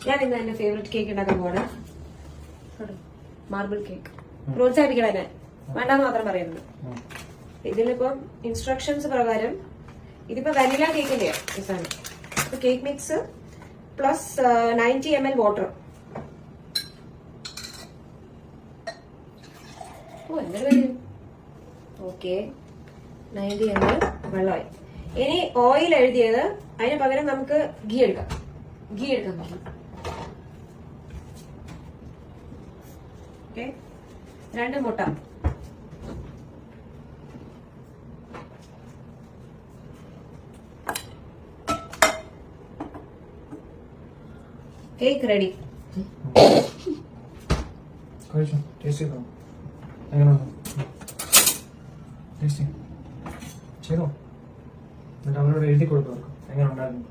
ഞാൻ ഇന്ന് എന്റെ ഫേവറേറ്റ് കേക്ക് ഉണ്ടാക്കാൻ പോവാണ്. Marble cake. പ്രോത്സാഹിപ്പിക്കണം എന്നെ, വേണ്ടെന്ന് മാത്രം പറയുന്നത്. ഇതിലിപ്പം ഇൻസ്ട്രക്ഷൻസ് പ്രകാരം ഇതിപ്പോ വനില കേക്കിന്റെ ഇതാണ്. Cake mix plus 90 ml water. Okay, 90 ml വെള്ളമായി. ഇനി ഓയിൽ എഴുതിയത്, അതിന് പകരം നമുക്ക് ഗീ എടുക്കാം. ഗീ എടുക്കാൻ പറ്റും. ഓക്കെ, 2 മുട്ട, കേക്ക് റെഡി. ചെയ്തോ, എന്നിട്ട് അവരോട് എഴുതി കൊടുക്കും എങ്ങനെ ഉണ്ടായിരുന്നു.